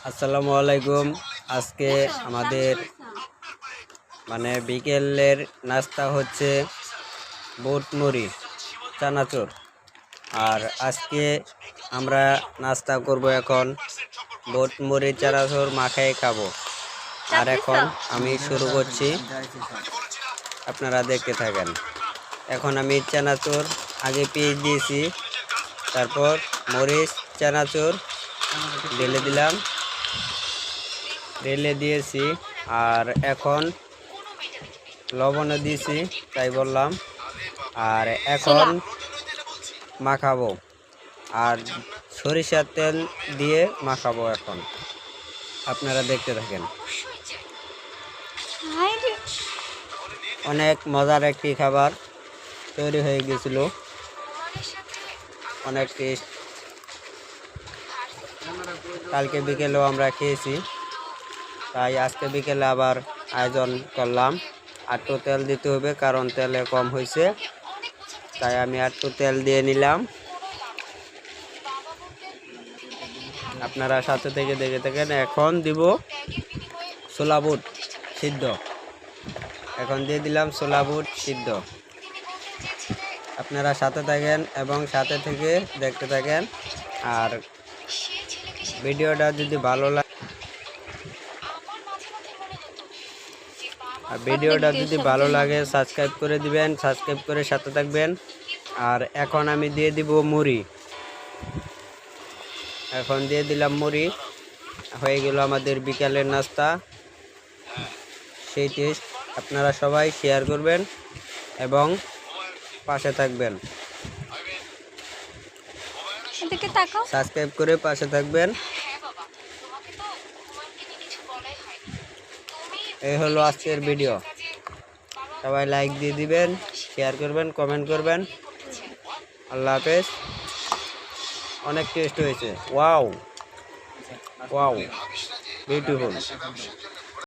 আসসালামু আলাইকুম। আজকে আমাদের বিকেলের নাস্তা হচ্ছে বুট মুড়ি চানাচুর। আর আজকে আমরা নাস্তা করব এখন বুট মুড়ি চানাচুর মাখাই খাবো। আর এখন আমি শুরু করছি, আপনারা দেখতে থাকেন। এখন আমি চানাচুর আগে পেঁয়াজ দিয়েছি, তারপর মরিচ চানাচুর ঢেলে দিয়েছি। আর এখন লবণ দিয়েছি, তাই বললাম। আর এখন মাখাবো, আর সরিষার তেল দিয়ে মাখাবো। এখন আপনারা দেখতে থাকেন। অনেক মজার একটি খাবার তৈরি হয়ে গেছিল, অনেক টেস্ট। কালকে বিকেলেও আমরা খেয়েছি, তাই আজকে বিকেলে আবার আয়োজন করলাম। একটু তেল দিতে হবে, কারণ তেলে কম হয়েছে, তাই আমি একটু তেল দিয়ে নিলাম। আপনারা সাথে থেকে দেখে থাকেন। এখন দিব ছোলা বুট সিদ্ধ, এখন দিয়ে দিলাম ছোলা বুট সিদ্ধ। আপনারা সাথে থাকেন এবং সাথে থেকে দেখতে থাকেন। আর ভিডিওটা যদি ভালো লাগে সাবস্ক্রাইব করে দিবেন, সাবস্ক্রাইব করে সাথে থাকবেন। আর এখন আমি দিয়ে দিব মুড়ি, এখন দিয়ে দিলাম মুড়ি। হয়ে গেল আমাদের বিকালের নাস্তা। সেই টেস্ট। আপনারা সবাই শেয়ার করবেন এবং পাশে থাকবেন, সাবস্ক্রাইব করে পাশে থাকবেন। এই হলো আজকের ভিডিও। সবাই লাইক দিয়ে দিবেন, শেয়ার করবেন, কমেন্ট করবেন। আল্লাহ হাফেজ। অনেক টেস্ট হয়েছে। Wow, beautiful.